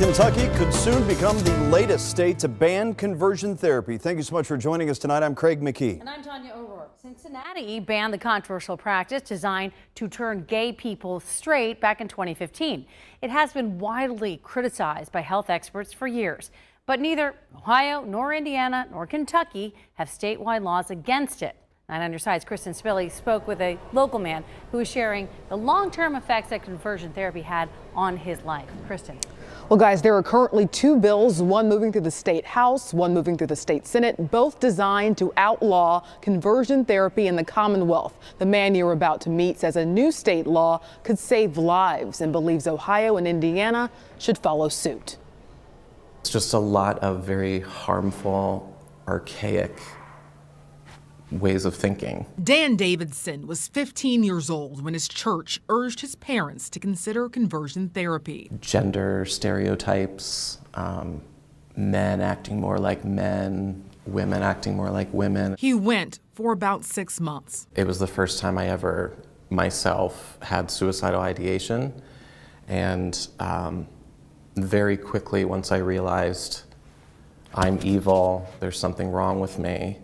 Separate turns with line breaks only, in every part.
Kentucky could soon become the latest state to ban conversion therapy. Thank you so much for joining us tonight. I'm Craig McKee.
And I'm Tanya O'Rourke. Cincinnati banned the controversial practice designed to turn gay people straight back in 2015. It has been widely criticized by health experts for years, but neither Ohio nor Indiana nor Kentucky have statewide laws against it. 9 on your side's Kristen spoke with a local man who is sharing the long-term effects that conversion therapy had on his life. Kristen.
Well, guys, there are currently 2 bills, one moving through the state House, one moving through the state Senate, both designed to outlaw conversion therapy in the Commonwealth. The man you're about to meet says a new state law could save lives and believes Ohio and Indiana should follow suit.
It's just a lot of very harmful, archaic ways of thinking.
Dan Davidson was 15 years old when his church urged his parents to consider conversion therapy.
Gender stereotypes, men acting more like men, women acting more like women.
He went for about 6 months.
It was the first time I ever myself had suicidal ideation, and very quickly, once I realized I'm evil, there's something wrong with me,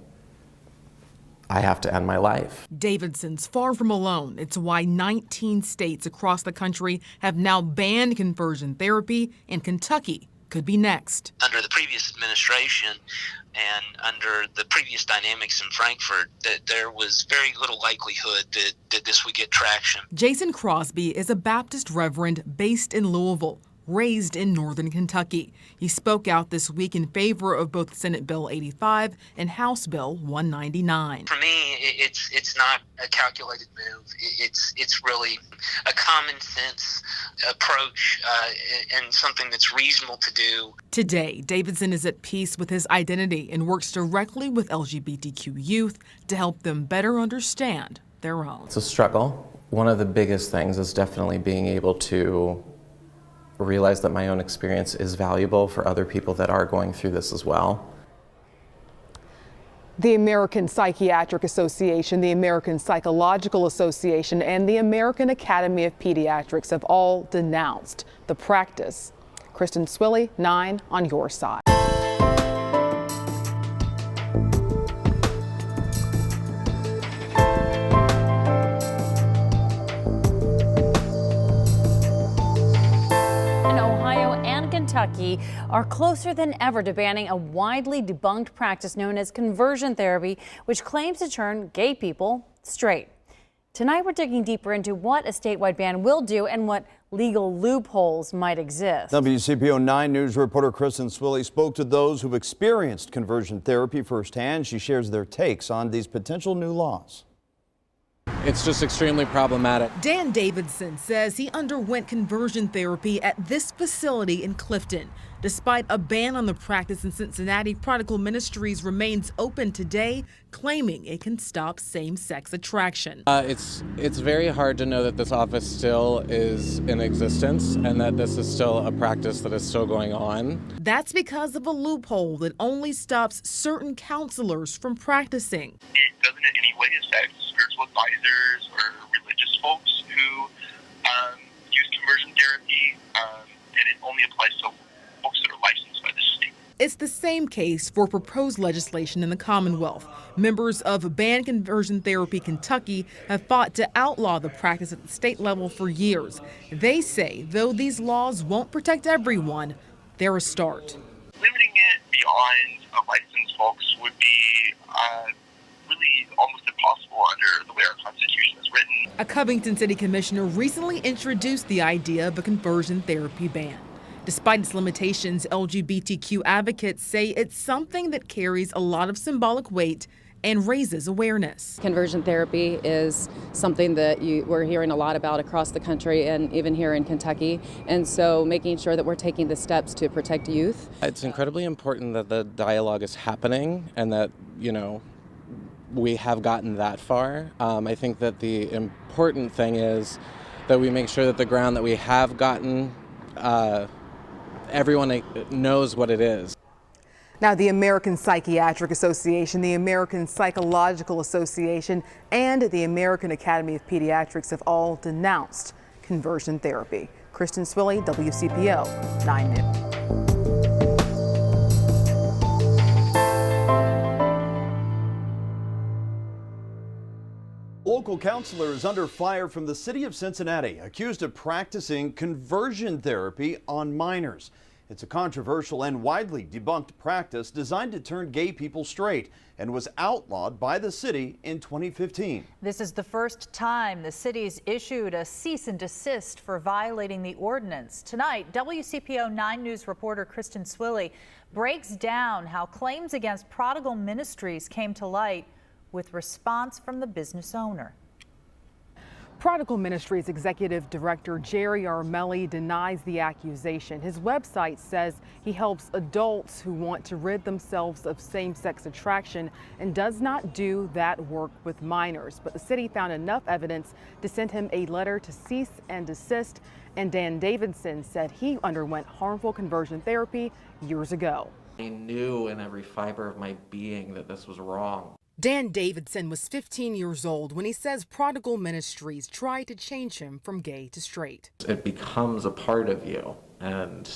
I have to end my life.
Davidson's far from alone. It's why 19 states across the country have now banned conversion therapy, and Kentucky could be next.
Under the previous administration and under the previous dynamics in Frankfurt, that there was very little likelihood that this would get traction.
Jason Crosby is a Baptist reverend based in Louisville, raised in northern Kentucky. He spoke out this week in favor of both Senate Bill 85 and House Bill 199.
For me, it's not a calculated move. It's really a common sense approach and something that's reasonable to do.
Today, Davidson is at peace with his identity and works directly with LGBTQ youth to help them better understand their own.
It's a struggle. One of the biggest things is definitely being able to realize that my own experience is valuable for other people that are going through this as well.
The American Psychiatric Association, the American Psychological Association, and the American Academy of Pediatrics have all denounced the practice. Kristen Swilley, 9 on your side.
Kentucky are closer than ever to banning a widely debunked practice known as conversion therapy, which claims to turn gay people straight. Tonight, we're digging deeper into what a statewide ban will do and what legal loopholes might exist.
WCPO 9 News reporter Kristen Swilley spoke to those who've experienced conversion therapy firsthand. She shares their takes on these potential new laws.
It's just extremely problematic.
Dan Davidson says he underwent conversion therapy at this facility in Clifton. Despite a ban on the practice in Cincinnati, Prodigal Ministries remains open today, claiming it can stop same-sex attraction.
It's very hard to know that this office still is in existence and that this is still a practice that is still going on.
That's because of a loophole that only stops certain counselors from practicing.
It doesn't in any way affect spiritual advisors or religious folks who use conversion therapy, and it only applies to folks that are licensed by the state.
It's the same case for proposed legislation in the Commonwealth. Members of Ban Conversion Therapy Kentucky have fought to outlaw the practice at the state level for years. They say, though these laws won't protect everyone, they're a start.
Limiting it beyond licensed folks would be really almost impossible under the way our Constitution is written.
A Covington City Commissioner recently introduced the idea of a conversion therapy ban. Despite its limitations, LGBTQ advocates say it's something that carries a lot of symbolic weight and raises awareness.
Conversion therapy is something that we're hearing a lot about across the country and even here in Kentucky. And so making sure that we're taking the steps to protect youth.
It's incredibly important that the dialogue is happening and that, we have gotten that far. I think that the important thing is that we make sure that the ground that we have gotten, everyone knows what it is.
Now, the American Psychiatric Association, the American Psychological Association, and the American Academy of Pediatrics have all denounced conversion therapy. Kristen Swilley, WCPO 9 News.
local counselor is under fire from the city of Cincinnati, accused of practicing conversion therapy on minors. It's a controversial and widely debunked practice designed to turn gay people straight and was outlawed by the city in 2015.
This is the first time the city's issued a cease and desist for violating the ordinance. Tonight, WCPO 9 News reporter Kristen breaks down how claims against Prodigal Ministries came to light with response from the business owner.
Prodigal Ministries Executive Director Jerry Armelli denies the accusation. His website says he helps adults who want to rid themselves of same-sex attraction and does not do that work with minors. But the city found enough evidence to send him a letter to cease and desist. And Dan Davidson said he underwent harmful conversion therapy years ago.
I knew in every fiber of my being that this was wrong.
Dan Davidson was 15 years old when he says Prodigal Ministries tried to change him from gay to straight.
It becomes a part of you, and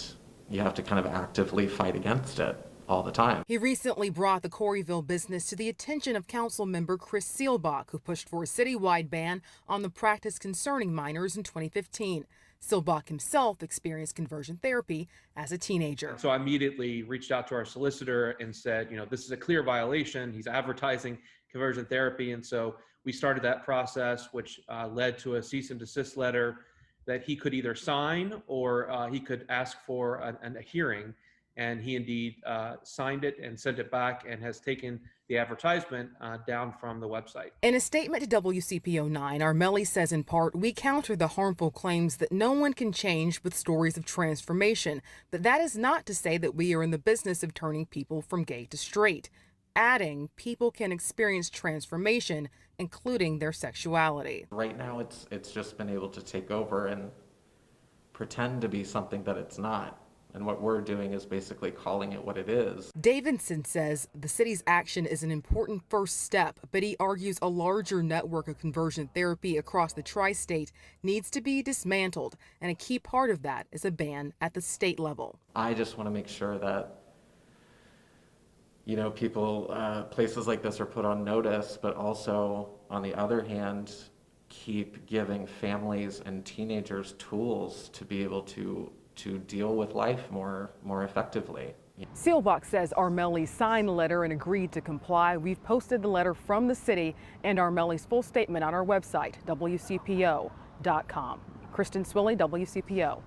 you have to kind of actively fight against it all the time.
He recently brought the Corryville business to the attention of council member Chris Seelbach, who pushed for a citywide ban on the practice concerning minors in 2015. Seelbach himself experienced conversion therapy as a teenager.
So I immediately reached out to our solicitor and said, this is a clear violation. He's advertising conversion therapy. And so we started that process, which led to a cease and desist letter that he could either sign or he could ask for a hearing. And he indeed signed it and sent it back and has taken the advertisement down from the website.
In a statement to WCPO 9, Armelli says in part, we counter the harmful claims that no one can change with stories of transformation. But that is not to say that we are in the business of turning people from gay to straight. Adding, people can experience transformation, including their sexuality.
Right now, it's just been able to take over and pretend to be something that it's not. And what we're doing is basically calling it what it is.
Davidson says the city's action is an important first step, but he argues a larger network of conversion therapy across the tri-state needs to be dismantled, and a key part of that is a ban at the state level.
I just want to make sure that, people, places like this are put on notice, but also, on the other hand, keep giving families and teenagers tools to be able to deal with life more effectively.
Seelbach says Armelli signed the letter and agreed to comply. We've posted the letter from the city and Armelli's full statement on our website, WCPO.com. Kristen, WCPO.